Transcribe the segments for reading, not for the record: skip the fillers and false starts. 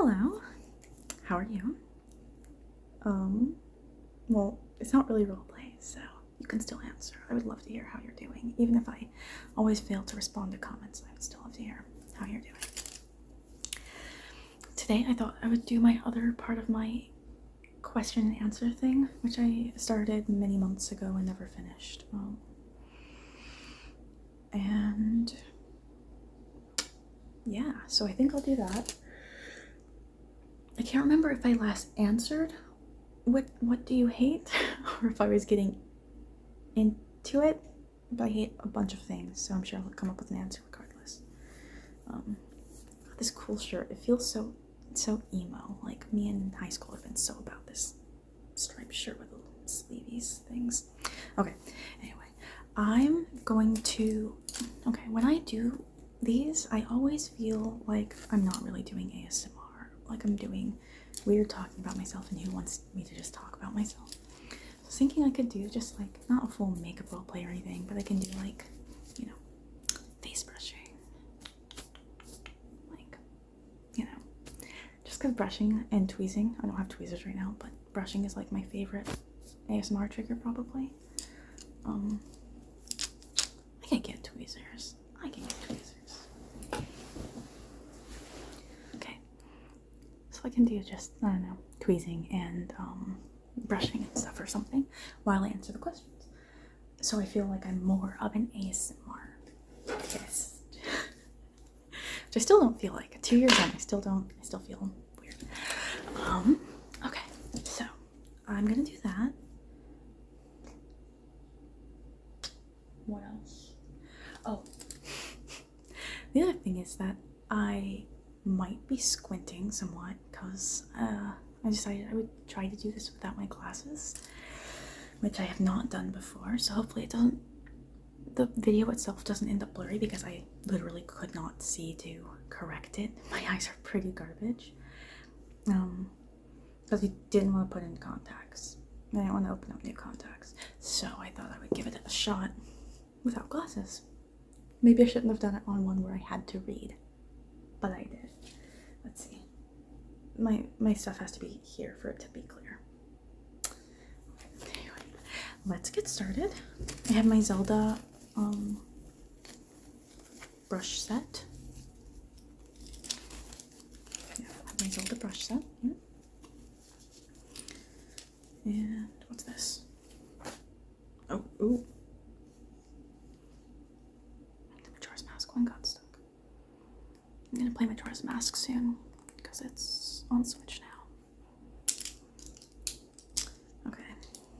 Hello, how are you? Well, it's not really roleplay, so you can still answer. I would love to hear how you're doing. Even if I always fail to respond to comments, I would still love to hear how you're doing. Today, I thought I would do my other part of my question and answer thing, which I started many months ago and never finished. And yeah, so I think I'll do that. I can't remember if I last answered what do you hate or if I was getting into it, but I hate a bunch of things, so I'm sure I'll come up with an answer regardless. This cool shirt, it feels so emo. Like, me in high school have been so about this striped shirt with little sleeveys things. Okay, anyway, I'm going to, okay, when I do these, I always feel like I'm not really doing ASMR. Like I'm doing weird talking about myself, and who wants me to just talk about myself? So I was thinking I could do just like, not a full makeup roleplay or anything, but I can do like, you know, face brushing. Like, you know, just because brushing and tweezing, I don't have tweezers right now, but brushing is like my favorite ASMR trigger probably. I can get tweezers. So I can do just, I don't know, tweezing and brushing and stuff or something while I answer the questions. So I feel like I'm more of an ASMR artist. Which I still don't feel like. 2 years in, I still feel weird. Okay, so I'm gonna do that. What else? Oh, the other thing is that I might be squinting somewhat because I decided I would try to do this without my glasses, which I have not done before, so hopefully the video itself doesn't end up blurry because I literally could not see to correct it. My eyes are pretty garbage. Because we didn't want to put in contacts. I didn't want to open up new contacts, so I thought I would give it a shot without glasses. Maybe I shouldn't have done it on one where I had to read, but I did. Let's see. My stuff has to be here for it to be clear. Anyway, let's get started. I have my Zelda brush set. Yeah, I have my Zelda brush set here. And what's this? Oh, ooh. The Majora's Mask one got stuck. I'm gonna play Majora's Mask soon because it's on Switch now. Okay,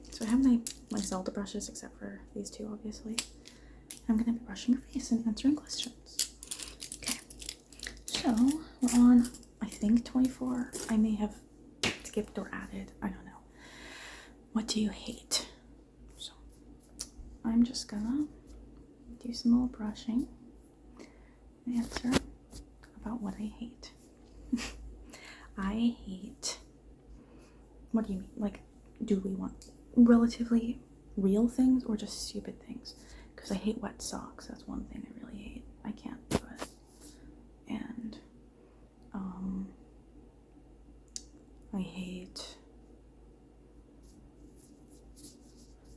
so I have my Zelda brushes except for these two, obviously. I'm gonna be brushing your face and answering questions. Okay, so we're on, I think, 24. I may have skipped or added, I don't know. What do you hate? So I'm just gonna do some little brushing and answer about what I hate. I hate, what do you mean? Like, do we want relatively real things or just stupid things? Because I hate wet socks. That's one thing I really hate. I can't do it. And I hate,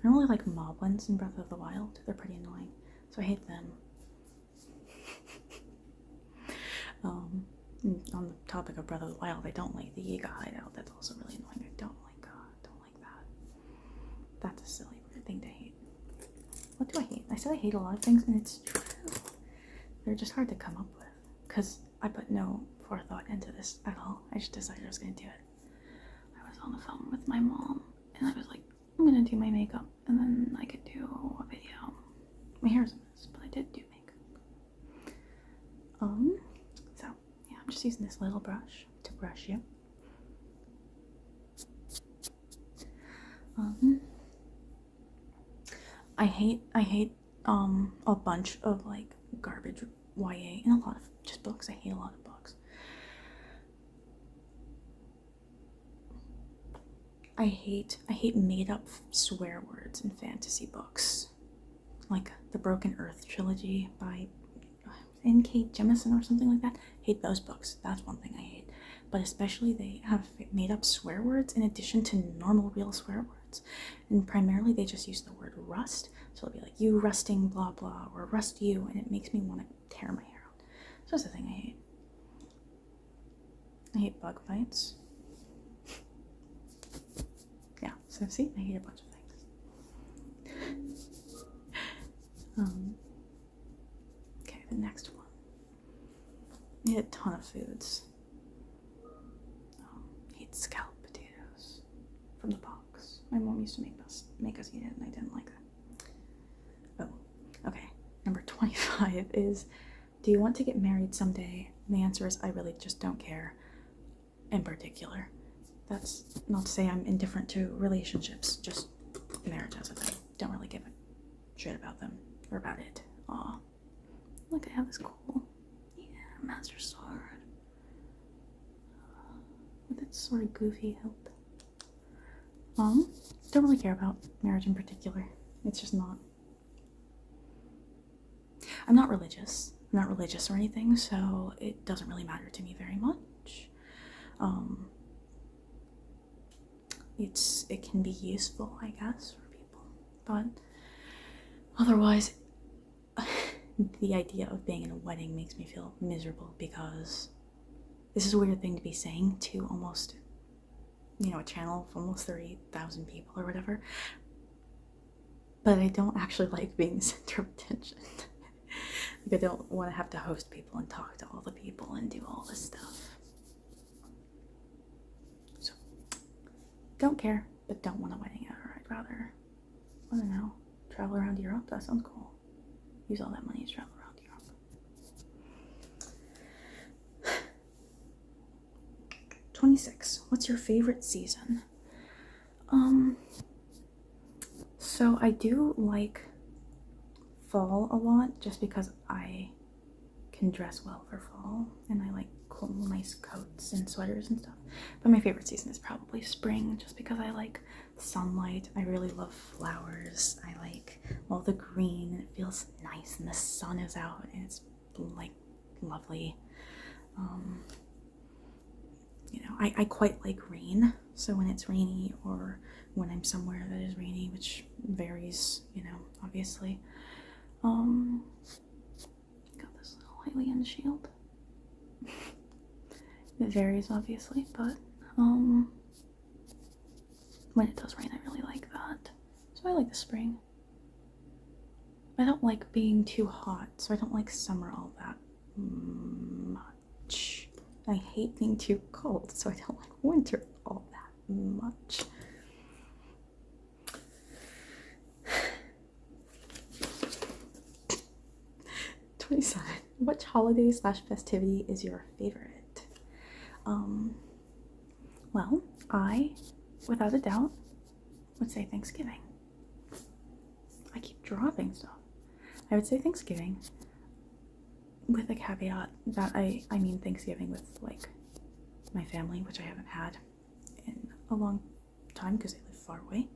I don't really like moblins in Breath of the Wild. They're pretty annoying, so I hate them. On the topic of Breath of the Wild, I don't like the Yiga hideout. That's also really annoying. I don't like that. That's a silly weird thing to hate. What do I hate? I said I hate a lot of things, and it's true. They're just hard to come up with because I put no forethought into this at all. I just decided I was going to do it. I was on the phone with my mom, and I was like, I'm going to do my makeup, and then I could do a video. My hair's a mess, but I did do makeup. So yeah, I'm just using this little brush to brush you. I hate a bunch of like garbage YA and a lot of just books. I hate a lot of books. I hate made up swear words in fantasy books. Like the Broken Earth trilogy by N.K. Jemisin or something like that. Hate those books. That's one thing I hate. but especially they have made up swear words in addition to normal real swear words. And primarily they just use the word rust. So it'll be like, you rusting blah blah, or rust you, and it makes me want to tear my hair out. So that's the thing I hate. I hate bug bites. Yeah, so see, I hate a bunch of things. Okay, the next one. I hate a ton of foods. I hate scalloped potatoes from the box. My mom used to make us eat it, and I didn't like it. Oh, okay. Number 25 is, do you want to get married someday? And the answer is, I really just don't care. In particular, that's not to say I'm indifferent to relationships, just marriage as a thing. Don't really give a shit about them or about it. Aw, look, I have this cool, yeah, master sword with its sort of goofy hilt. Don't really care about marriage in particular. It's just not. I'm not religious. I'm not religious or anything, so it doesn't really matter to me very much. It can be useful, I guess, for people, but otherwise, the idea of being in a wedding makes me feel miserable, because this is a weird thing to be saying to almost, a channel of almost 30,000 people or whatever, but I don't actually like being the center of attention. Like, I don't want to have to host people and talk to all the people and do all this stuff. Don't care, but don't want a wedding ever. I'd rather, I don't know, travel around Europe. That sounds cool. Use all that money to travel around Europe. 26. What's your favorite season? So I do like fall a lot, just because I can dress well for fall, and I like cool, nice coats and sweaters and stuff. But my favorite season is probably spring, just because I like sunlight. I really love flowers. I like all the green, and it feels nice, and the sun is out, and it's like lovely. I quite like rain, so when it's rainy, or when I'm somewhere that is rainy, which varies, obviously. Got this little Hylian shield. It varies, obviously, but when it does rain, I really like that. So I like the spring. I don't like being too hot, so I don't like summer all that much. I hate being too cold, so I don't like winter all that much. Which holiday/festivity is your favorite? Well, I, without a doubt, would say Thanksgiving. I keep dropping stuff. I would say Thanksgiving, with a caveat that I mean Thanksgiving with, like, my family, which I haven't had in a long time because they live far away.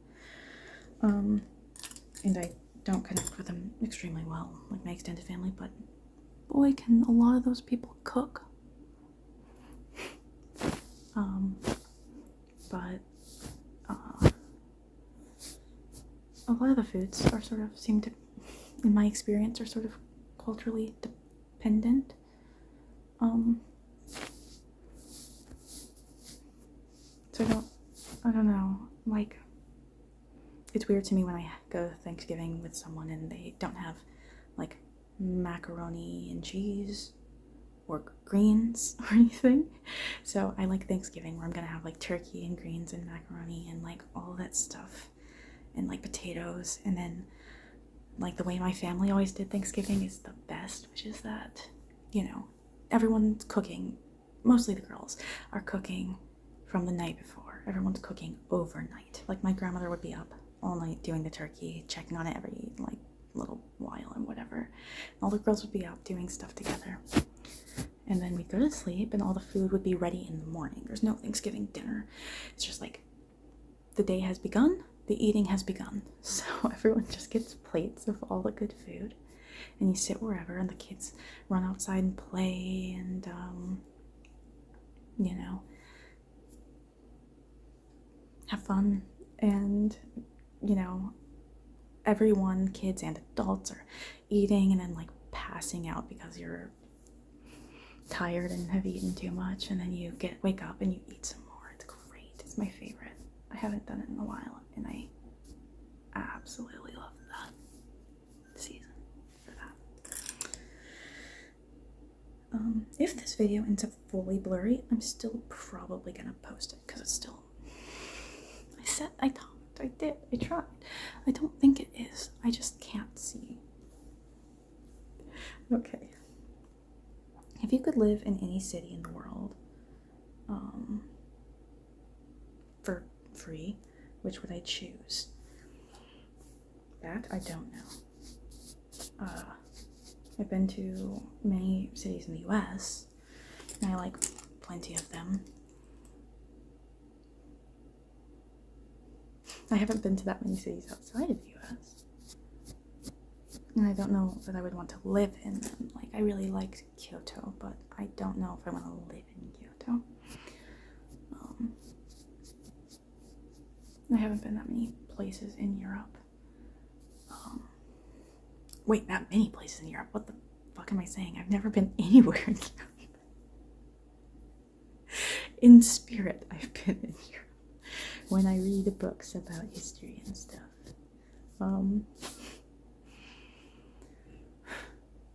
And I don't connect with them extremely well, like my extended family, but boy, can a lot of those people cook. But a lot of the foods are seem to, in my experience, are sort of culturally dependent. So I don't know, like, it's weird to me when I go to Thanksgiving with someone and they don't have, like, macaroni and cheese or greens or anything. So I like Thanksgiving, where I'm gonna have, like, turkey and greens and macaroni and, like, all that stuff, and, like, potatoes. And then, like, the way my family always did Thanksgiving is the best, which is that, everyone's cooking, mostly the girls are cooking from the night before. Everyone's cooking overnight. Like, my grandmother would be up all night doing the turkey, checking on it every, like, little while and whatever. And all the girls would be out doing stuff together. And then we'd go to sleep, and all the food would be ready in the morning. There's no Thanksgiving dinner. It's just like, the day has begun, the eating has begun. So everyone just gets plates of all the good food, and you sit wherever, and the kids run outside and play, and have fun, and you know, everyone, kids and adults, are eating and then like passing out because you're tired and have eaten too much, and then you wake up and you eat some more. It's great. It's my favorite. I haven't done it in a while, and I absolutely love that season for that. If this video ends up fully blurry, I'm still probably gonna post it because it's still. I talked. I did. I tried. I don't think it is. I just can't see. Okay. If you could live in any city in the world, for free, which would I choose? That I don't know. I've been to many cities in the US, and I like plenty of them. I haven't been to that many cities outside of the US. And I don't know that I would want to live in them. Like, I really liked Kyoto, but I don't know if I want to live in Kyoto. I haven't been that many places in Europe. Wait, that many places in Europe? What the fuck am I saying? I've never been anywhere in Europe. In spirit, I've been in Europe. When I read books about history and stuff.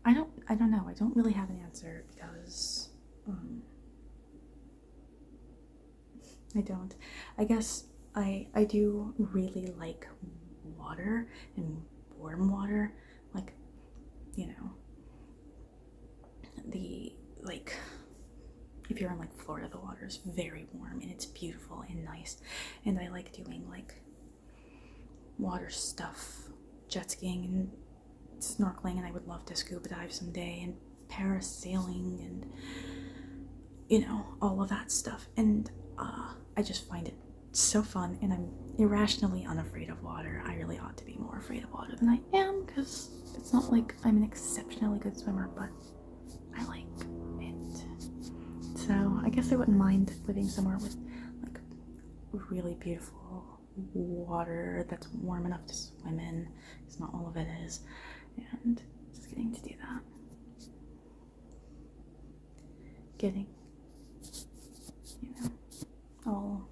I don't know. I don't really have an answer because I don't. I guess I do really like water and warm water. Like, you know, if you're in like Florida, the water is very warm and it's beautiful and nice. And I like doing like water stuff, jet skiing and snorkeling, and I would love to scuba dive someday, and parasailing, and you know, all of that stuff. And I just find it so fun, and I'm irrationally unafraid of water. I really ought to be more afraid of water than I am, because it's not like I'm an exceptionally good swimmer, but I like it. So I guess I wouldn't mind living somewhere with like really beautiful water that's warm enough to swim in, because not all of it is, and just getting to do that. Getting, you know, all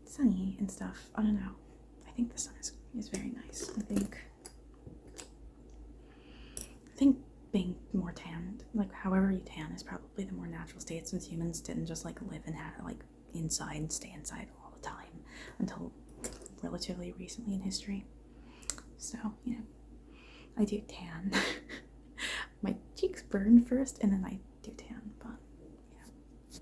sunny and stuff. I don't know. I think the sun is very nice. I think being more tanned, like however you tan, is probably the more natural state, since humans didn't just like live and have like inside, stay inside all the time until relatively recently in history. So, you know, I do tan. My cheeks burn first and then I do tan, but yeah.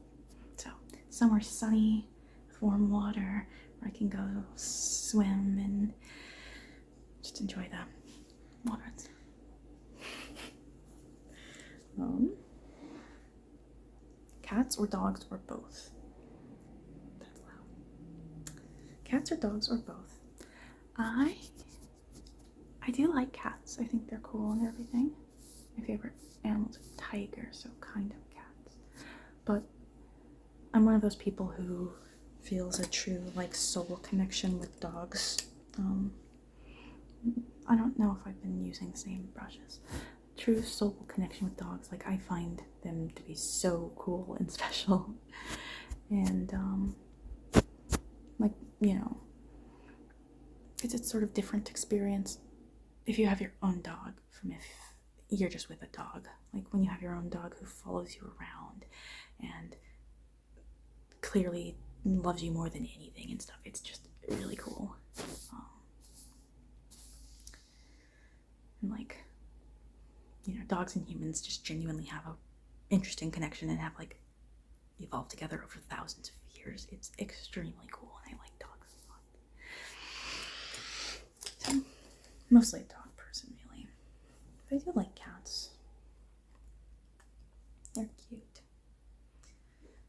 So, somewhere sunny with warm water where I can go swim and just enjoy the water. Cats or dogs or both? That's loud. Cats or dogs or both? I do like cats. I think they're cool and everything. My favorite animals are tigers, so kind of cats. But I'm one of those people who feels a true like soul connection with dogs. I don't know if I've been using the same brushes. True soul connection with dogs. Like, I find them to be so cool and special. And like, you know, it's a sort of different experience if you have your own dog from if you're just with a dog. Like, when you have your own dog who follows you around and clearly loves you more than anything and stuff, it's just really cool. And like, you know, dogs and humans just genuinely have a interesting connection and have like evolved together over thousands of years. It's extremely cool, and I like dogs a lot. So, mostly a dog person, really. But I do like cats. They're cute.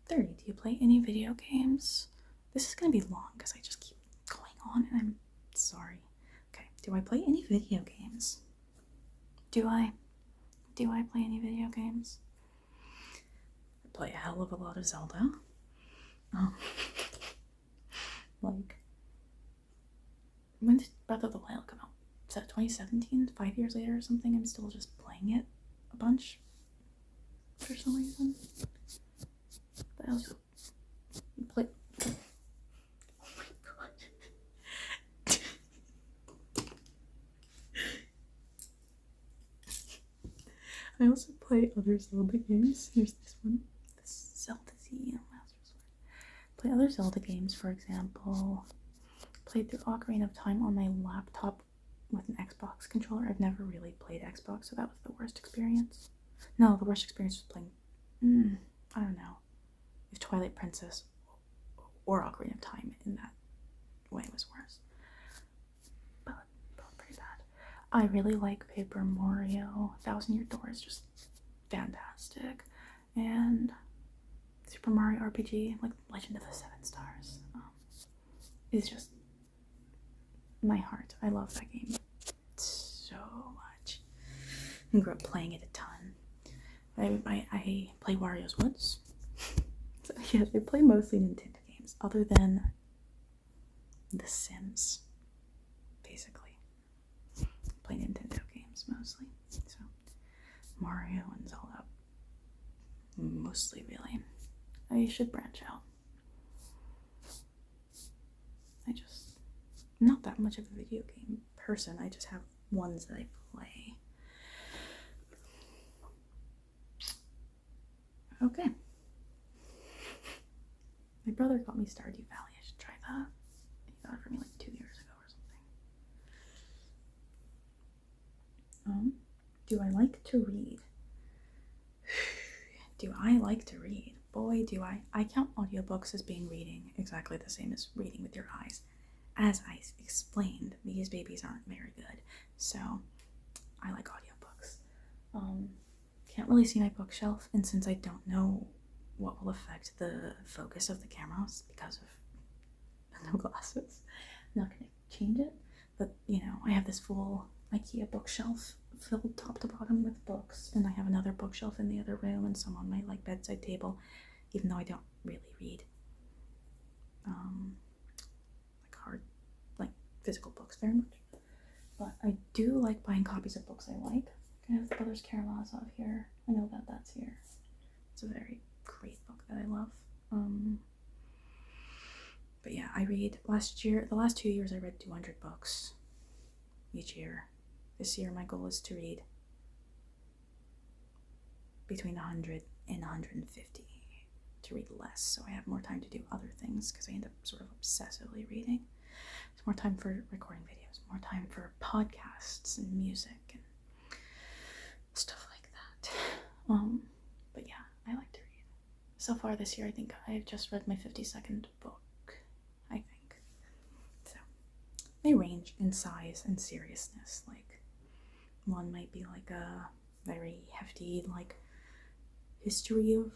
30. Do you play any video games? This is gonna be long because I just keep going on, and I'm sorry. Okay. Do I play any video games? Do I play any video games? I play a hell of a lot of Zelda. Like, when did Breath of the Wild come out? Is that 2017? 5 years later or something? I'm still just playing it a bunch for some reason. But I also play. Oh my god. I also play other Zelda games. Here's this one. This Zelda Z Master Sword. Play other Zelda games, for example. Played through Ocarina of Time on my laptop with an Xbox controller. I've never really played Xbox, so that was the worst experience. No, the worst experience was playing, I don't know, if Twilight Princess or Ocarina of Time in that way was worse. But pretty bad. I really like Paper Mario. Thousand Year Door is just fantastic. And Super Mario RPG, like Legend of the Seven Stars, is just my heart. I love that game so much. I grew up playing it a ton. I play Wario's Woods. So yes, I play mostly Nintendo games, other than The Sims, basically. I play Nintendo games mostly. So Mario and Zelda, mostly, really. I should branch out. I'm not that much of a video game person. I just have ones that I play. Okay. My brother got me Stardew Valley. I should try that. He got it for me like 2 years ago or something. Do I like to read? Do I like to read? Boy, do I. I count audiobooks as being reading exactly the same as reading with your eyes. As I explained, these babies aren't very good, so I like audiobooks. Can't really see my bookshelf, and since I don't know what will affect the focus of the cameras because of no glasses, I'm not going to change it. But, I have this full IKEA bookshelf filled top to bottom with books, and I have another bookshelf in the other room and some on my bedside table, even though I don't really read physical books very much. But I do like buying copies of books I like. I have the Brothers Karamazov here. I know that that's here. It's a very great book that I love. But yeah, I read the last 2 years I read 200 books each year. This year my goal is to read between 100 and 150, to read less, so I have more time to do other things because I end up sort of obsessively reading. There's more time for recording videos, more time for podcasts and music and stuff like that. But yeah, I like to read. So far this year, I think I've just read my 52nd book, I think. So they range in size and seriousness. Like, one might be like a very hefty, history of,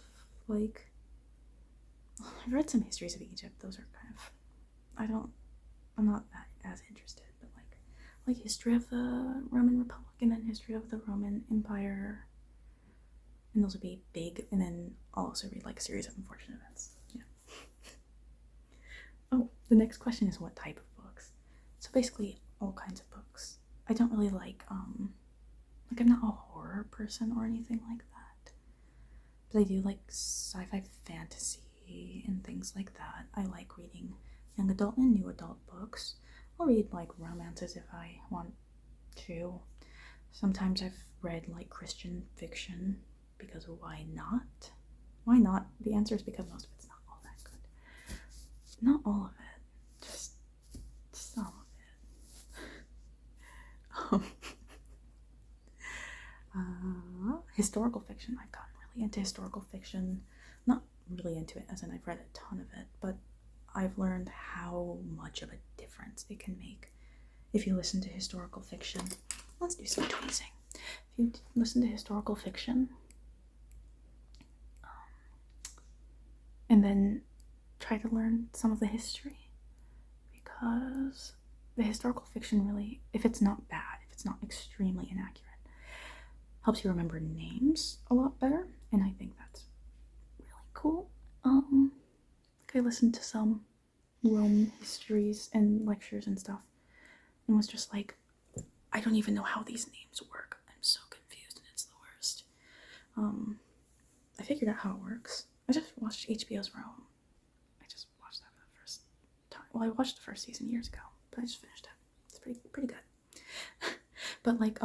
I've read some histories of Egypt. Those are kind of, I'm not that as interested, but like history of the Roman Republic and then history of the Roman Empire. And those would be big. And then I'll also read a series of unfortunate events. Yeah. Oh, the next question is what type of books? So basically all kinds of books. I don't really I'm not a horror person or anything like that. But I do like sci-fi fantasy and things like that. I like reading young adult and new adult books. I'll read romances if I want to. Sometimes I've read Christian fiction because why not? Why not? The answer is because most of it's not all that good. Not all of it, just some of it. Historical fiction. I've gotten really into historical fiction. Not really into it as in I've read a ton of it, but I've learned how much of a difference it can make if you listen to historical fiction. Let's do some tweezing. If you listen to historical fiction and then try to learn some of the history, because the historical fiction really, if it's not bad, if it's not extremely inaccurate, helps you remember names a lot better, and I think that's really cool. I listened to some Rome histories and lectures and stuff and was just like, I don't even know how these names work. I'm so confused and it's the worst. I figured out how it works. I just watched HBO's Rome. I just watched that for the first time. Well, I watched the first season years ago, but I just finished it. It's pretty good. But like,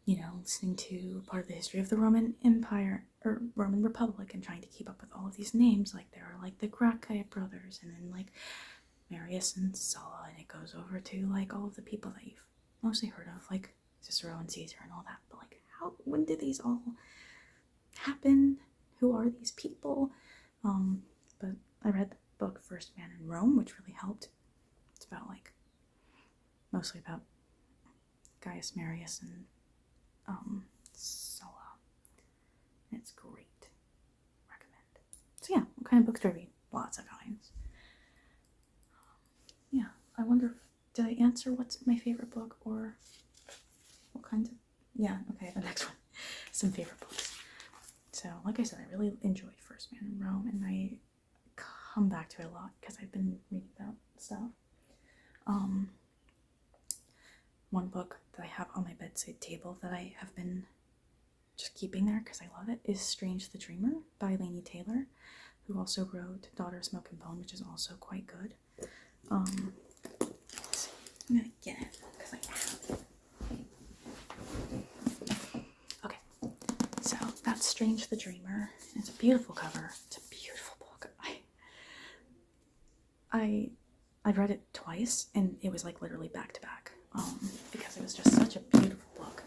you know, listening to part of the history of the Roman Empire or Roman Republic and trying to keep up with all of these names, like there are like the Gracchi brothers and then like Marius and Sulla, and it goes over to like all of the people that you've mostly heard of, like Cicero and Caesar and all that. But like, when did these all happen? Who are these people? But I read the book First Man in Rome, which really helped. It's about like mostly about Gaius Marius and Sulla. And it's great. Recommend. So yeah, what kind of books do I read? Lots of kinds. Yeah, I wonder if, did I answer what's my favorite book or what kinds of, yeah, okay, the next one. Some favorite books. So, like I said, I really enjoyed First Man in Rome, and I come back to it a lot because I've been reading about stuff. One book that I have on my bedside table that I have been just keeping there because I love it is Strange the Dreamer by Laini Taylor, who also wrote Daughter of Smoke and Bone, which is also quite good. Let's see. I'm gonna get it because I have it. Okay, so that's Strange the Dreamer. It's a beautiful cover. It's a beautiful book. I read it twice, and it was like literally back to back, because it was just such a beautiful book.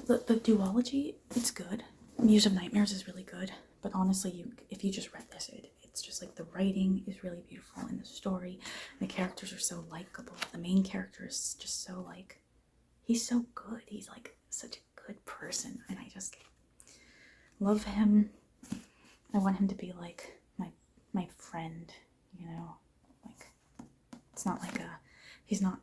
The duology, it's good. Muse of Nightmares is really good, but honestly, if you just read this, it's just like the writing is really beautiful, and the story, the characters are so likable. The main character is just so like, he's so good. He's like such a good person, and I just love him. I want him to be like my friend, you know, like it's not like he's not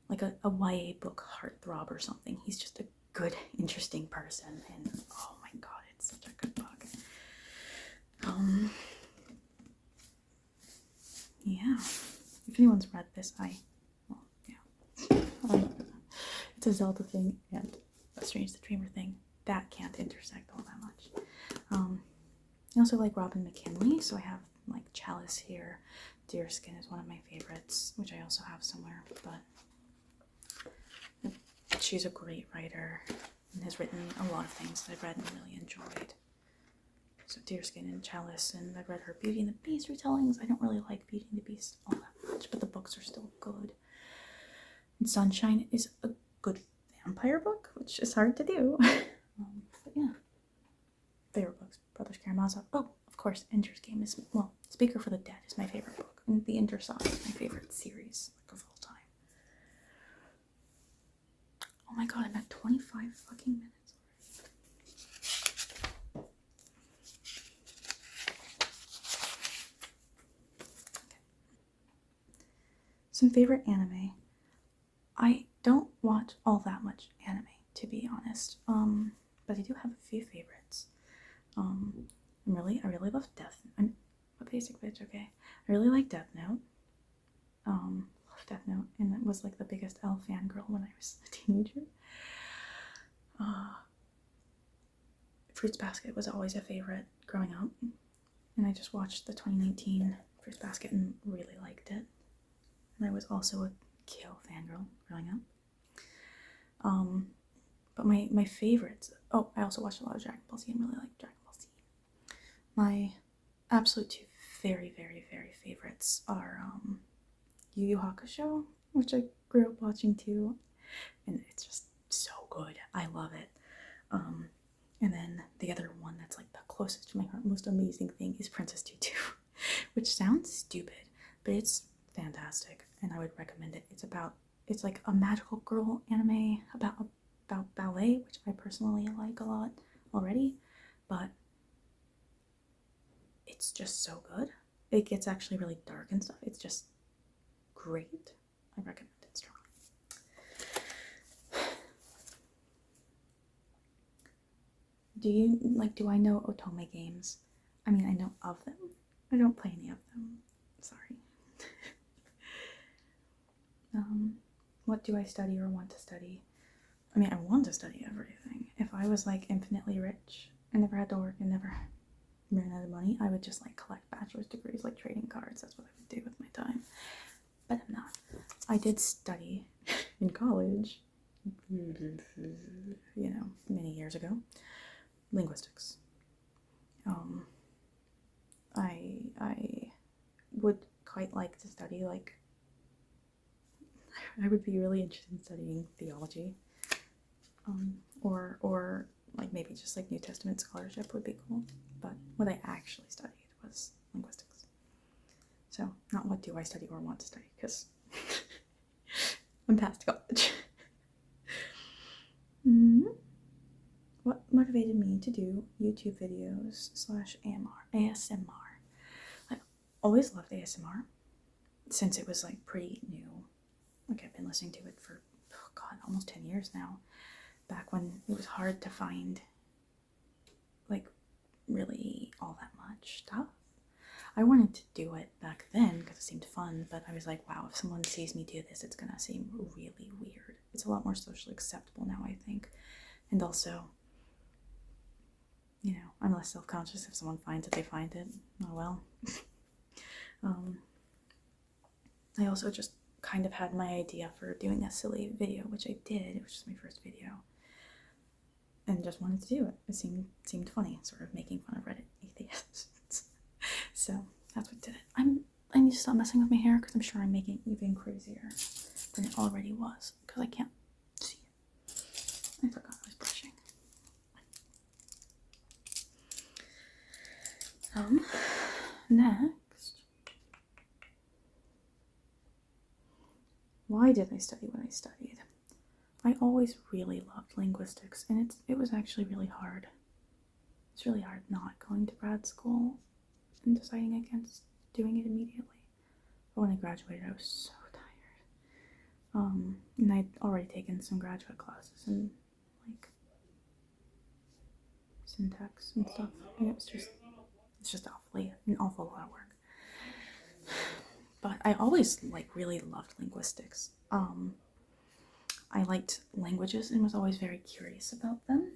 like a YA book heartthrob or something. He's just a good, interesting person, and oh my god, it's such a good book. Yeah, if anyone's read this, it's a Zelda thing and a Strange the Dreamer thing that can't intersect all that much. I also like Robin McKinley, so I have like Chalice here. Deerskin is one of my favorites, which I also have somewhere, but she's a great writer and has written a lot of things that I've read and really enjoyed. So Deerskin and Chalice, and I've read her Beauty and the Beast retellings. I don't really like Beauty and the Beast all that much, but the books are still good. And Sunshine is a good vampire book, which is hard to do. But yeah. Favorite books, Brothers Karamazov. Oh, of course, Ender's Game is, well, Speaker for the Dead is my favorite book, and The Intersaw is my favorite series like, of all time. Oh my god, I'm at 25 fucking minutes already. Okay. Some favorite anime. I don't watch all that much anime, to be honest, but I do have a few favorites. I really love I'm a basic bitch, okay? I really like Death Note. Love Death Note, and it was like the biggest L fangirl when I was a teenager. Fruits Basket was always a favorite growing up, and I just watched the 2019 Fruits Basket and really liked it. And I was also a Kyo fangirl growing up. But my favorites, oh, I also watched a lot of Dragon Ball Z and really liked Dragon Ball Z. My absolute two very, very, very favorites are Yu Yu Hakusho, which I grew up watching too, and it's just so good. I love it. And then the other one that's like the closest to my heart, most amazing thing is Princess Tutu, which sounds stupid, but it's fantastic, and I would recommend it. It's like a magical girl anime about ballet, which I personally like a lot already, but it's just so good. It gets actually really dark and stuff. It's just great. I recommend it strongly. Do I know otome games? I mean, I know of them. I don't play any of them. Sorry. What do I study or want to study? I mean, I want to study everything. If I was like infinitely rich and never had to work and never ran out of money, I would just like collect bachelor's degrees like trading cards. That's what I would do with my time. But I'm not. I did study in college, you know, many years ago, linguistics. I would quite like to study, like, I would be really interested in studying theology, or like maybe just like New Testament scholarship would be cool. But what I actually studied was linguistics. So not what do I study or want to study, because I'm past college. What motivated me to do YouTube videos / ASMR? I always loved ASMR since it was like pretty new. Like I've been listening to it for, oh God, almost 10 years now. Back when it was hard to find like really all that much stuff. I wanted to do it back then because it seemed fun, but I was like, wow, if someone sees me do this, it's gonna seem really weird. It's a lot more socially acceptable now, I think. And also, you know, I'm less self-conscious if someone finds it, they find it. Oh well. I also just kind of had my idea for doing a silly video, which I did. It was just my first video. And just wanted to do it. It seemed funny, sort of making fun of Reddit atheists. So that's what did it. I need to stop messing with my hair because I'm sure I'm making it even crazier than it already was because I can't see it. I forgot I was brushing. Next. Why did I study what I studied? I always really loved linguistics, and it was actually really hard. It's really hard not going to grad school and deciding against doing it immediately. But when I graduated, I was so tired. And I'd already taken some graduate classes in like syntax and stuff, and it's just an awful lot of work. But I always like really loved linguistics. I liked languages and was always very curious about them.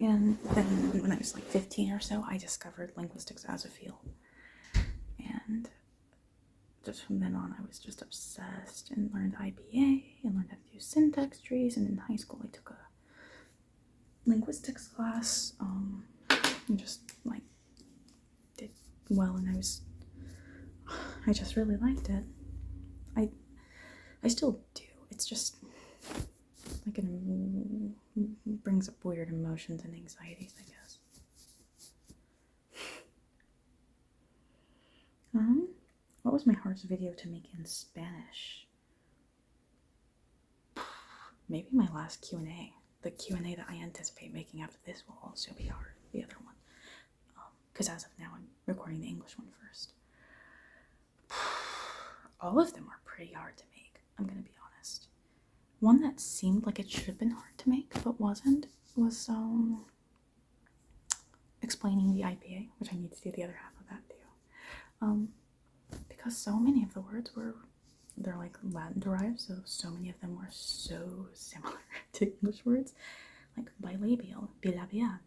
And then when I was like 15 or so, I discovered linguistics as a field. And just from then on, I was just obsessed and learned IPA and learned how to do syntax trees. And in high school, I took a linguistics class and just like did well. And I just really liked it. I still do. It's just like it brings up weird emotions and anxieties, I guess. What was my hardest video to make in Spanish? Maybe my last Q&A. The Q&A that I anticipate making after this will also be hard, the other one. Because as of now, I'm recording the English one first. All of them are pretty hard to make, I'm gonna be honest. One that seemed like it should have been hard to make, but wasn't, was explaining the IPA, which I need to do the other half of that too. Because so many of the words they're like Latin derived, so many of them were so similar to English words, like bilabial, bilabial,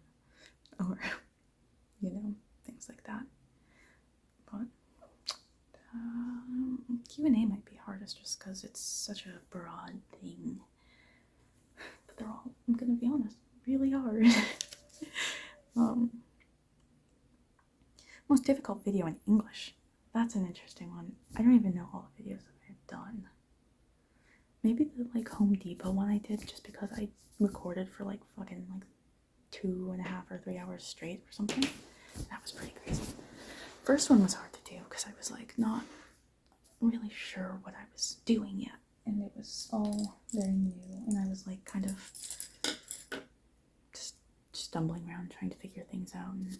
or, you know, things like that. But Q&A might be hardest just because it's such a broad thing. But they're all, I'm gonna be honest, really hard. Most difficult video in English. That's an interesting one. I don't even know all the videos that I've done. Maybe the like Home Depot one I did just because I recorded for like fucking like 2.5 or 3 hours straight or something. That was pretty crazy. First one was hard to do because I was like not really sure what I was doing yet, and it was all very new, and I was like kind of just stumbling around trying to figure things out and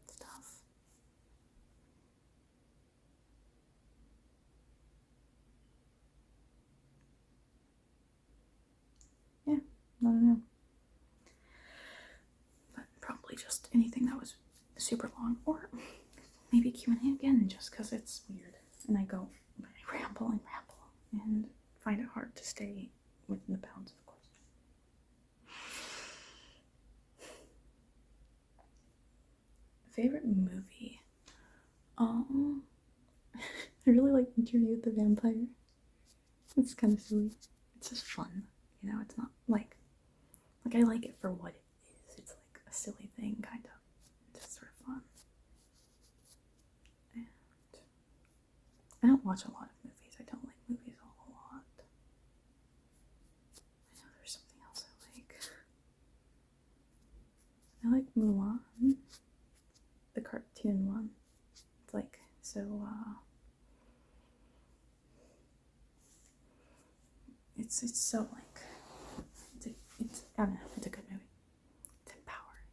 stuff. Yeah, I don't know. But probably just anything that was super long. long, or maybe Q&A again, just because it's weird, and I ramble and find it hard to stay within the bounds of the question. Favorite movie? I really like Interview with the Vampire. It's kind of silly. It's just fun, you know. It's not like I like it for what it is. It's like a silly thing, kind of. It's just sort of fun. And I don't watch a lot of movies. I don't like movies a whole lot. I know there's something else I like. I like Mulan, the cartoon one. It's like so. It's so like it's I don't know. It's a good movie. It's empowering.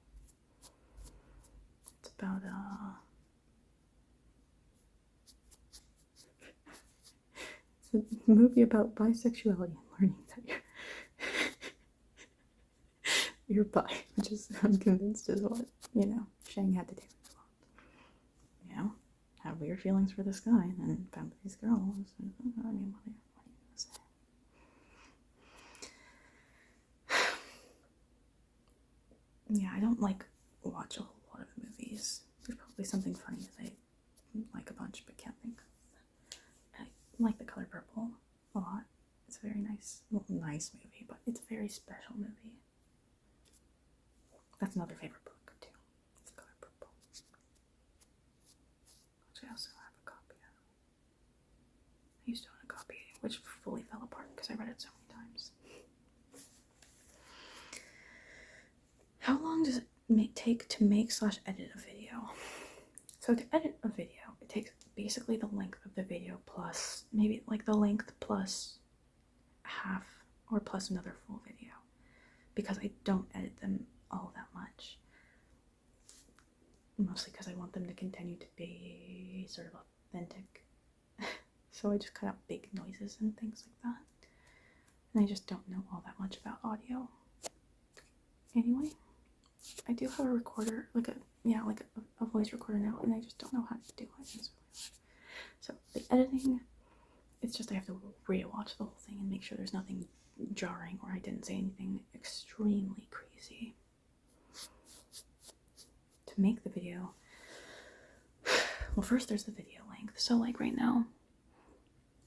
It's about it's a movie about bisexuality and learning that you're bi, which is I'm convinced is what, you know, Shang had to do with a lot. You know, had weird feelings for this guy and then found these girls. I mean, what are you gonna say? Yeah, I don't like watch a whole lot of movies. There's probably something funny that I like a bunch but can't think of. I like The Color Purple a lot. It's a very nice, well, nice movie, but it's a very special movie. That's another favorite book too. It's The Color Purple, which I also have a copy of. I used to own a copy, which fully fell apart because I read it so many times. How long does it take to make/edit a video? So to edit a video, it takes basically the length of the video plus maybe like the length plus half or plus another full video, because I don't edit them all that much. Mostly because I want them to continue to be sort of authentic. So I just cut out big noises and things like that. And I just don't know all that much about audio. Anyway, I do have a recorder, like a voice recorder now, and I just don't know how to do it. It's really hard. So the editing, it's just I have to re-watch the whole thing and make sure there's nothing jarring or I didn't say anything extremely crazy. To make the video, well, first there's the video length. So like right now,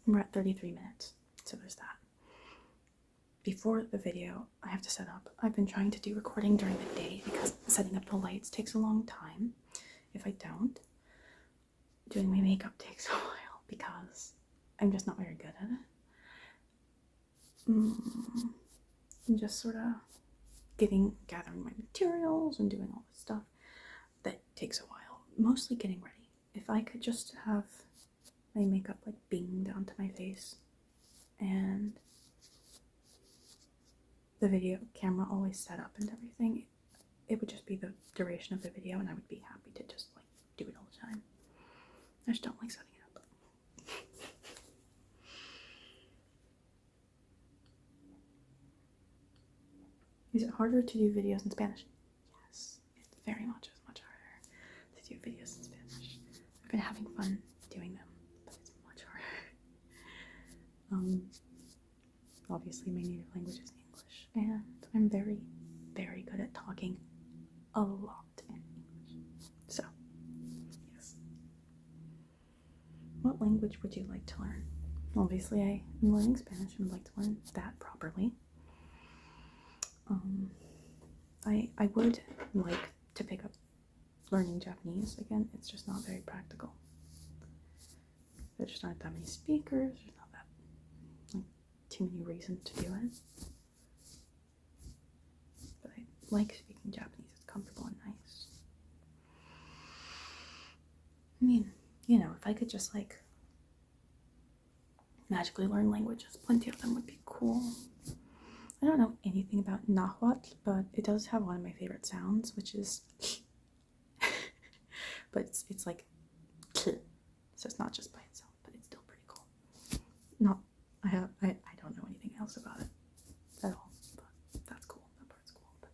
we're at 33 minutes. So there's that. Before the video, I have to set up. I've been trying to do recording during the day because setting up the lights takes a long time. If I don't, doing my makeup takes a while because I'm just not very good at it. And just sort of gathering my materials and doing all this stuff, that takes a while. Mostly getting ready. If I could just have my makeup like binged onto my face and the video camera always set up and everything, it would just be the duration of the video and I would be happy to just like do it all the time. I just don't like setting it up. Is it harder to do videos in Spanish? Yes, it very much is much harder to do videos in Spanish. I've been having fun doing them, but it's much harder. Obviously my native language is English, and I'm very, very good at talking a lot in English. So, yes. What language would you like to learn? Obviously I am learning Spanish and would like to learn that properly. I would like to pick up learning Japanese again. It's just not very practical. There's just not that many speakers. There's not that too many reasons to do it. But I like speaking Japanese. It's comfortable and nice. I mean, you know, if I could just like magically learn languages, plenty of them would be cool. I don't know anything about Nahuatl, but it does have one of my favorite sounds, which is but it's like so it's not just by itself, but it's still pretty cool. I don't know anything else about it at all, but that's cool. That part's cool. But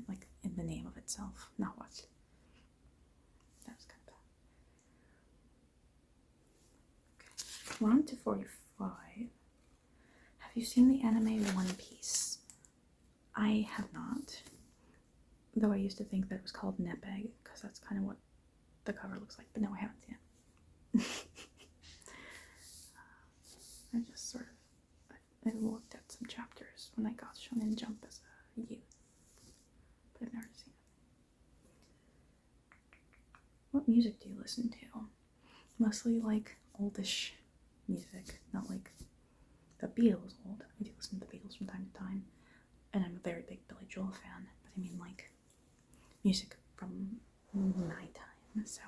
like in the name of itself, Nahuatl. we're on to 45. Have you seen the anime One Piece? I have not. Though I used to think that it was called Nepeg, because that's kind of what the cover looks like. But no, I haven't seen it. I just sort of, I looked at some chapters when I got Shonen Jump as a youth. But I've never seen it. What music do you listen to? Mostly like oldish music, not like the Beatles old. I do listen to the Beatles from time to time. And I'm a very big Billy Joel fan, but I mean like music from my time. So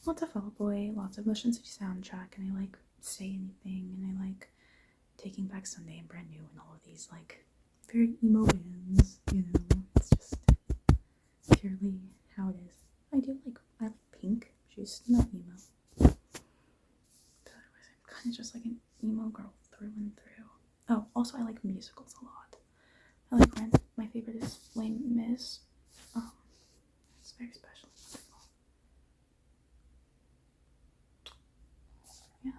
lots of Fall Out Boy, lots of Motion City Soundtrack, and I like Say Anything, and I like Taking Back Sunday and Brand New, and all of these like very emo bands, you know. It's just purely how it is. I like Pink. She's not emo. But otherwise, I'm kind of just like an emo girl through and through. Oh, also I like musicals a lot. I like Rent. My favorite is Les Mis. It's very special. Yeah.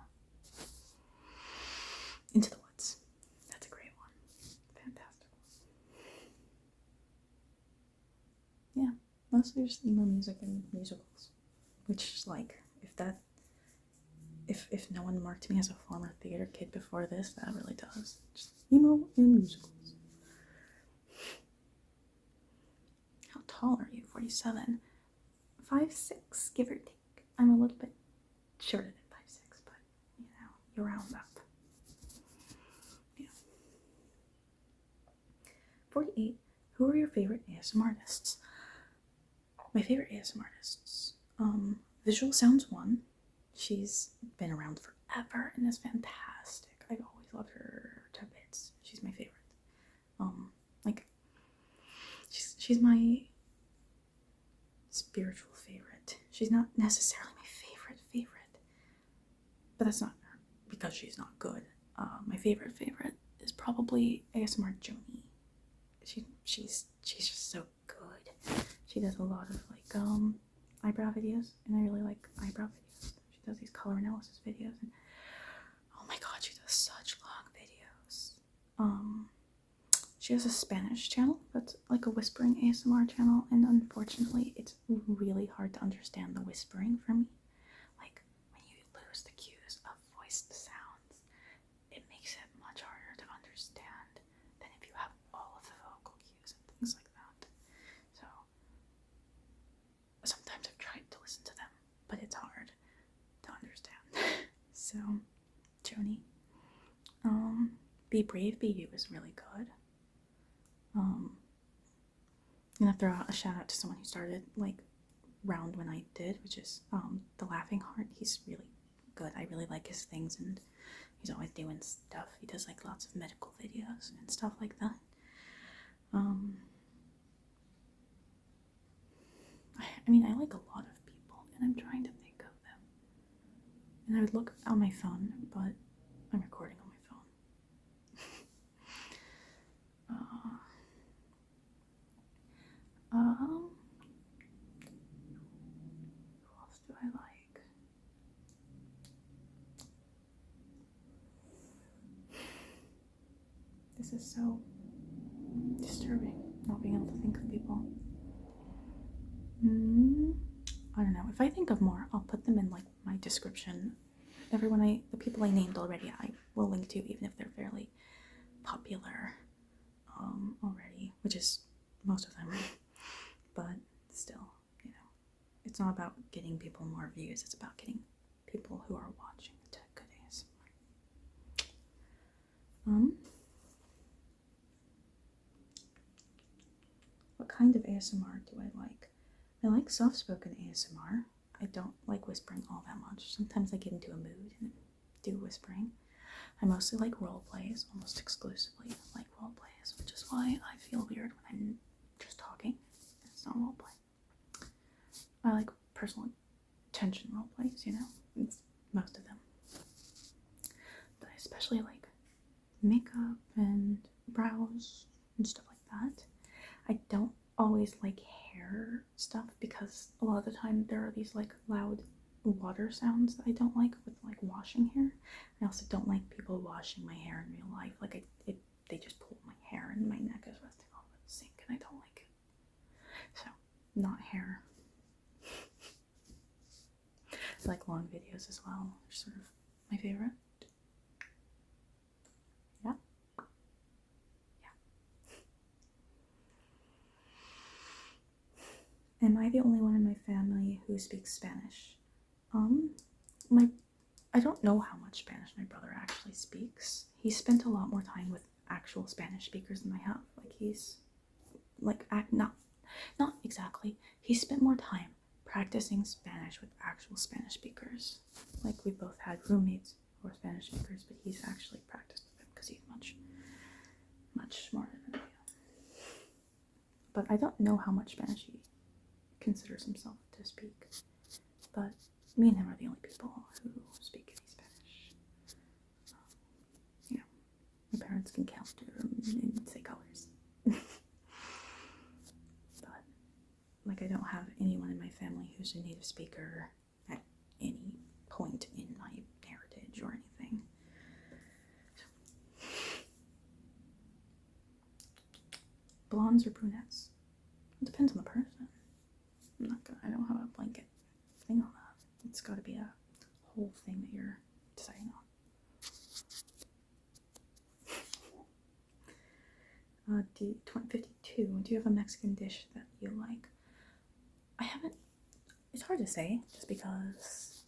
Into the Woods. That's a great one. Fantastic one. Yeah. Mostly just emo music and musicals. Which is like, if no one marked me as a former theater kid before this, that really does. Just emo and musicals. How tall are you? 47. 5'6", give or take. I'm a little bit shorter than 5'6", but you know, you round up. Yeah. 48. Who are your favorite ASMRtists? My favorite ASMRtists. Visual Sounds 1. She's been around forever and is fantastic. I've always loved her to bits. She's my favorite. Like, she's my spiritual favorite. She's not necessarily my favorite, but that's not because she's not good. My favorite is probably ASMR Joni. She's just so good. She does a lot of like eyebrow videos, and I really like eyebrow videos. She does these color analysis videos, and oh my god, she does such long videos. She has a Spanish channel that's like a whispering ASMR channel, and unfortunately it's really hard to understand the whispering for me. Like, when you lose the cues of voiced sounds, it makes it much harder to understand than if you have all of the vocal cues and things like that. So sometimes I've tried to listen to them, but it's hard to understand. So Joni. Be Brave, Be You is really good. I'm gonna throw out a shout out to someone who started like round when I did, which is The Laughing Heart. He's really good. I really like his things, and he's always doing stuff. He does like lots of medical videos and stuff like that. I mean, I like a lot of people, and I'm trying to think of them. And I would look on my phone, but I'm recording on my phone. Who else do I like? This is so disturbing, not being able to think of people. I don't know. If I think of more, I'll put them in like my description. The people I named already, I will link to, even if they're fairly popular already, which is most of them. But still, you know, it's not about getting people more views. It's about getting people who are watching to good ASMR. What kind of ASMR do I like? I like soft-spoken ASMR. I don't like whispering all that much. Sometimes I get into a mood and do whispering. I mostly like role plays, almost exclusively like role plays, which is why I feel weird when I'm just talking. It's not role play. I like personal attention role plays, you know? It's most of them. But I especially like makeup and brows and stuff like that. I don't always like hair stuff because a lot of the time there are these like loud water sounds that I don't like with like washing hair. I also don't like people washing my hair in real life. Like they just pull my hair and my neck is resting all over the sink and I don't like it. So, not hair. I like long videos as well. They're sort of my favorite. Yeah. Am I the only one in my family who speaks Spanish? I don't know how much Spanish my brother actually speaks. He spent a lot more time with actual Spanish speakers than I have. Like he's like not exactly. He spent more time practicing Spanish with actual Spanish speakers. Like we both had roommates who were Spanish speakers, but he's actually practiced with them because he's much smarter than I am. But I don't know how much Spanish he considers himself to speak. But me and him are the only people who speak any Spanish. Yeah, my parents can count and say colors. But, like, I don't have anyone in my family who's a native speaker at any point in my heritage or anything. So. Blondes or brunettes? It depends on the person. I don't have a blanket thing on that. It's got to be a whole thing that you're deciding on. 52. Do you have a Mexican dish that you like? I haven't. It's hard to say, just because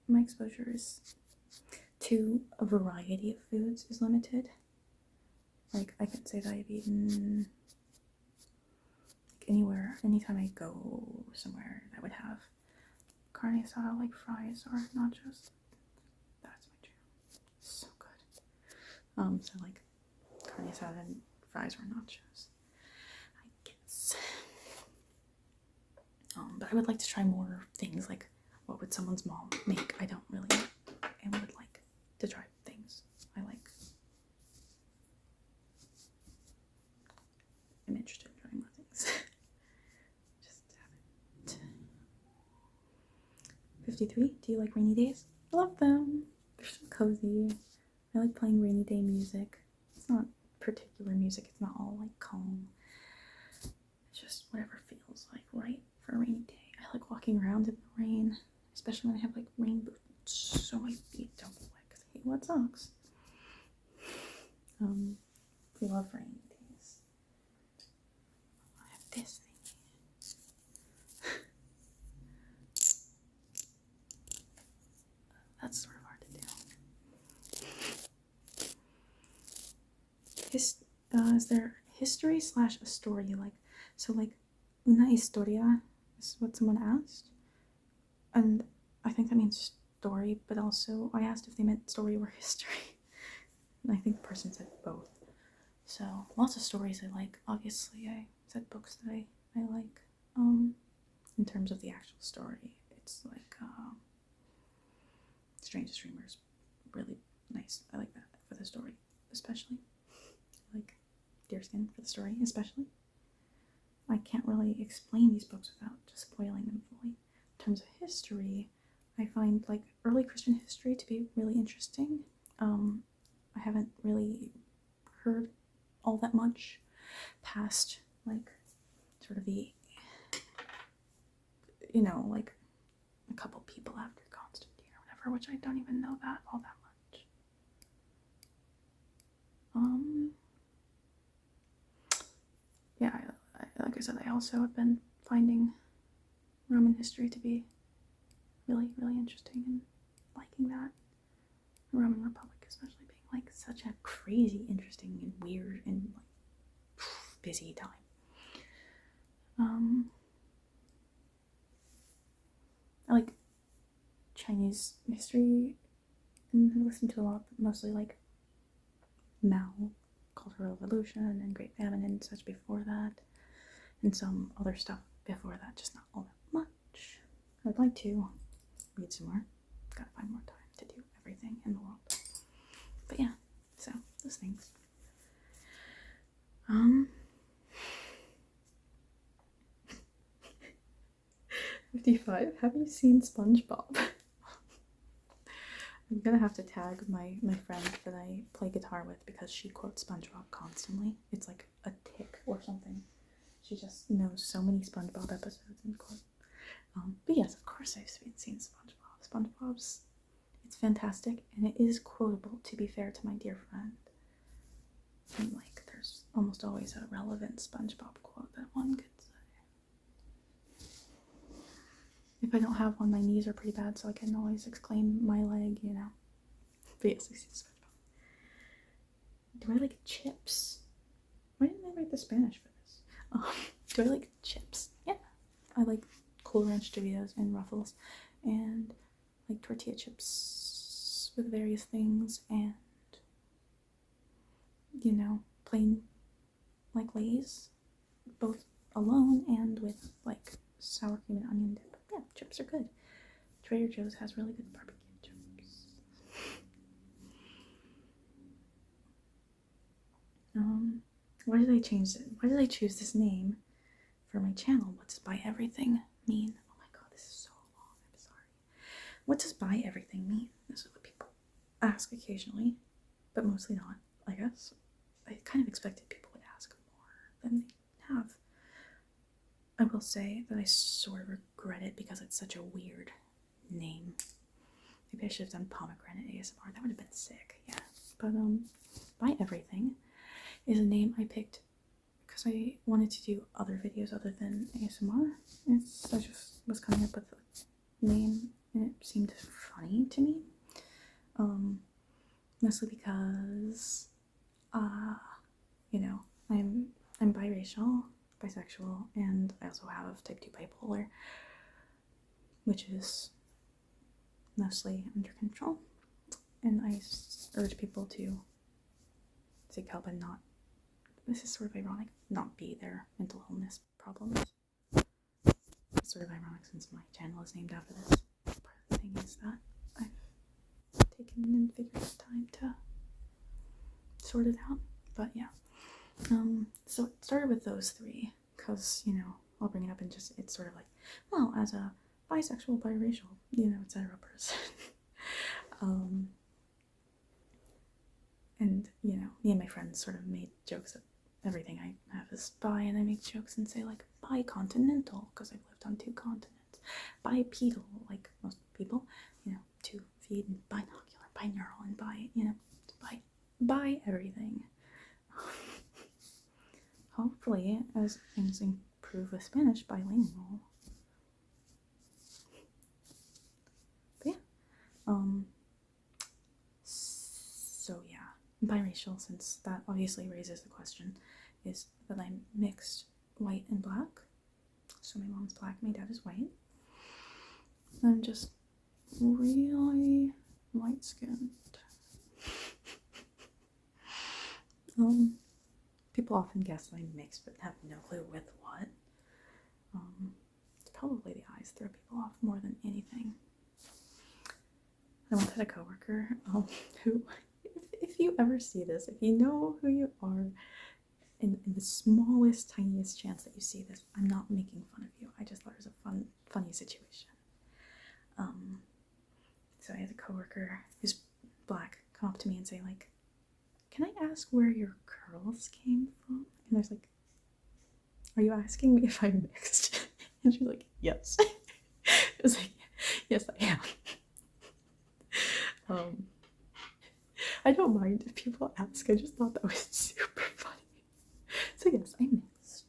my exposure to a variety of foods is limited. Like, I can say that I've eaten anywhere, anytime I go somewhere, I would have carne asada, like fries or nachos. That's my jam. So good. So like carne asada and fries or nachos, I guess. But I would like to try more things, like what would someone's mom make? I would like to try things. I'm interested in trying more things. Just haven't. 53. Do you like rainy days? I love them. They're so cozy. I like playing rainy day music. It's not particular music. It's not all like calm. It's just whatever feels like right for a rainy day. I like walking around in the rain, especially when I have like rain boots so my feet don't get wet because I hate wet socks. We love rainy days. I have this thing. That's sort of hard to do. Is there history / a story you like? So like, una historia is what someone asked. And I think that means story, but also I asked if they meant story or history. And I think the person said both. So lots of stories I like. Obviously, I said books that I like. In terms of the actual story, it's like Strangest Dreamers, really nice. I like that for the story, especially. I like Deerskin for the story, especially. I can't really explain these books without just spoiling them fully. In terms of history, I find like early Christian history to be really interesting. I haven't really heard all that much past like sort of the, like a couple people after Constantine or whatever, which I don't even know that all that much. Yeah, like I said, I also have been finding Roman history to be really, really interesting and liking that. The Roman Republic especially being like such a crazy, interesting, and weird and like busy time. I like Chinese history and I listen to a lot, but mostly like Mao, Cultural Revolution, and Great Famine and such before that, and some other stuff before that, just not all that much. I'd like to read some more. Gotta find more time to do everything in the world. But yeah, so those things. 55. Have you seen Spongebob? I'm gonna have to tag my friend that I play guitar with because she quotes SpongeBob constantly. It's like a tick or something. She just knows so many SpongeBob episodes and quotes. But yes, of course I've seen SpongeBob. SpongeBob's, it's fantastic and it is quotable, to be fair to my dear friend. And like, there's almost always a relevant SpongeBob quote that one could say. If I don't have one, my knees are pretty bad, so I can always exclaim my leg, you know. But yes, I see SpongeBob. Do I like chips? Why didn't I write the Spanish for this? Do I like chips? Yeah. I like Cool Ranch Doritos and Ruffles, and like tortilla chips with various things, and you know, plain like Lay's, both alone and with like sour cream and onion dip. Yeah, chips are good. Trader Joe's has really good barbecue chips. Why did I change it? Why did I choose this name for my channel? What does buy everything mean? Oh my god, this is so long. I'm sorry. What does buy everything mean? This is what people ask occasionally, but mostly not, I guess. I kind of expected people would ask more than they have. I will say that I sort of regret it because it's such a weird name. Maybe I should have done pomegranate ASMR. That would have been sick, yeah. But buy everything is a name I picked because I wanted to do other videos other than ASMR. I just was coming up with a name and it seemed funny to me. Mostly because you know, I'm biracial, bisexual, and I also have type 2 bipolar, which is mostly under control. And I urge people to seek help and not, this is sort of ironic, not be their mental illness problems. It's sort of ironic since my channel is named after this. Part of the thing is that I've taken and figured out time to sort it out. But yeah. So it started with those three, because, you know, I'll bring it up and just, it's sort of like, well, as a bisexual, biracial, you know, etc. person. And, you know, me and my friends sort of made jokes of everything I have is bi, and I make jokes and say, like, bicontinental, because I've lived on 2 continents. Bipedal, like most people, you know, 2 feet, and binocular, binaural, and you know, bi everything. Hopefully, as things improve with Spanish, bilingual. But yeah. So yeah, biracial, since that obviously raises the question, is that I'm mixed white and black. So my mom's black, my dad is white. I'm just really light-skinned. People often guess that I'm mixed, but have no clue with what. It's probably the eyes throw people off more than anything. I once had a coworker who, if you ever see this, if you know who you are, in the smallest, tiniest chance that you see this, I'm not making fun of you. I just thought it was a funny situation. So I had a coworker who's black come up to me and say, like, can I ask where your curls came from? And I was like, are you asking me if I'm mixed? And she's like, yes. I was like, yes, I am. I don't mind if people ask. I just thought that was super funny. So yes, I'm mixed.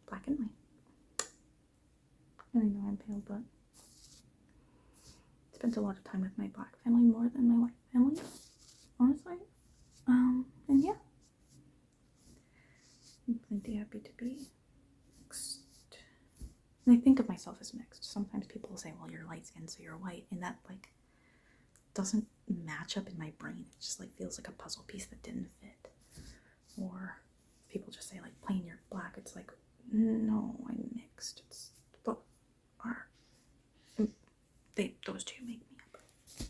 Black and white. And I know I'm pale, but I spent a lot of time with my black family more than my white family, honestly. And yeah. I'm plenty happy to be mixed. And I think of myself as mixed. Sometimes people will say, well, you're light skinned, so you're white, and that, like, doesn't match up in my brain. It just, like, feels like a puzzle piece that didn't fit. Or people just say, like, plain you're black. It's like, no, I'm mixed. It's both are. Those two make me up. So.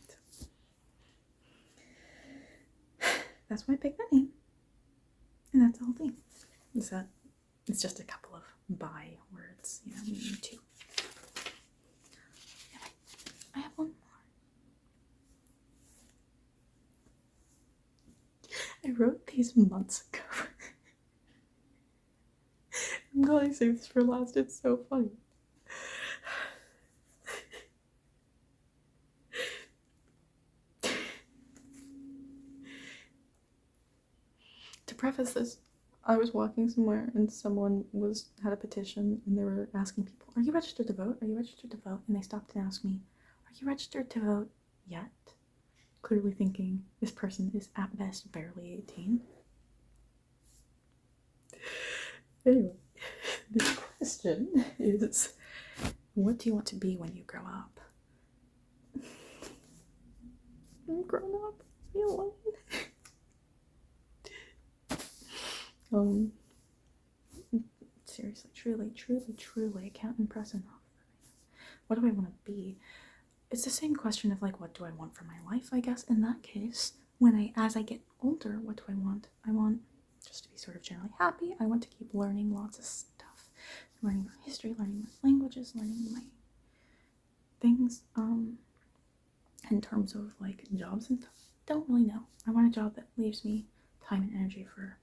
That's why I picked that name. And that's the whole thing. It's just a couple of bi words, you know, meaning two. wrote these months ago. I'm glad I saved this for last. It's so funny. To preface this, I was walking somewhere and someone had a petition and they were asking people, "Are you registered to vote? Are you registered to vote?" And they stopped and asked me, "Are you registered to vote yet?" Clearly thinking this person is at best barely 18. Anyway, the question is, what do you want to be when you grow up? I'm grown up. Me alone. Seriously, truly, I can't impress enough. What do I want to be? It's the same question of like, what do I want for my life, I guess. In that case, as I get older, what do I want? I want just to be sort of generally happy. I want to keep learning lots of stuff. Learning my history, learning my languages, learning my things. In terms of like jobs and stuff, don't really know. I want a job that leaves me time and energy for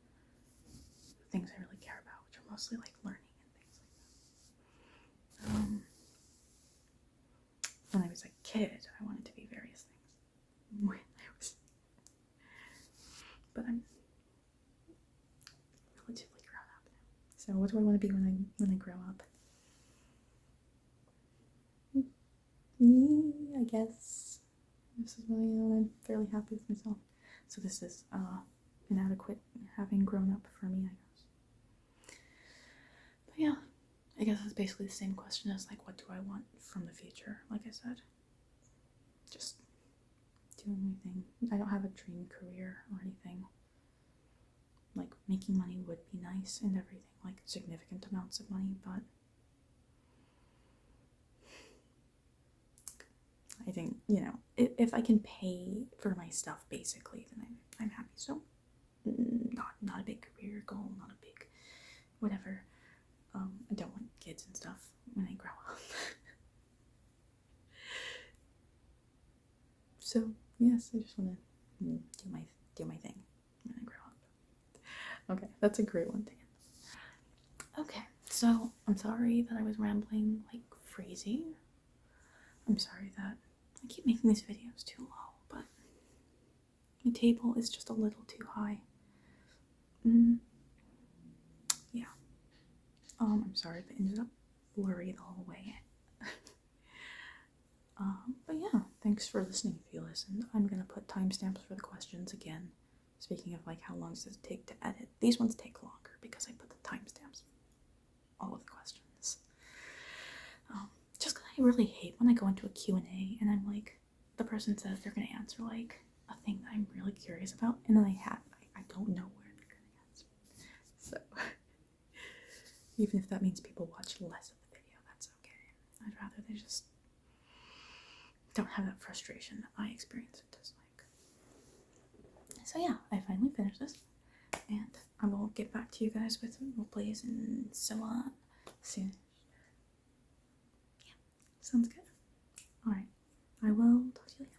things I really care about, which are mostly like learning and things like that. When I was a kid, I wanted to be various things. But I'm relatively grown up now. So what do I want to be when I grow up? Me, I guess. This is really, I'm fairly happy with myself. So this is inadequate having grown up for me, I guess. But yeah, I guess it's basically the same question as like, what do I want from the future? Like I said, just doing my thing. I don't have a dream career or anything. Like, making money would be nice and everything, like significant amounts of money, but I think, you know, if I can pay for my stuff basically, then I'm happy. So not a big career goal, not a big whatever. I don't want kids and stuff when I grow up. So yes, I just want to do my thing when I grow up. Okay, that's a great one to end. Okay, so I'm sorry that I was rambling like crazy. I'm sorry that I keep making these videos too low, but my table is just a little too high. Yeah. I'm sorry if it ended up blurry the whole way. But yeah, thanks for listening if you listened. I'm gonna put timestamps for the questions again. Speaking of like how long does it take to edit, these ones take longer because I put the timestamps for all of the questions. Just because I really hate when I go into a Q&A and I'm like, the person says they're gonna answer like a thing that I'm really curious about, and then I don't know where they're gonna answer. So even if that means people watch less of the video, that's okay. I'd rather they just don't have that frustration that I experience with dislike. So yeah, I finally finished this, and I will get back to you guys with roleplays and so on soon. Yeah, sounds good. Alright, I will talk to you later.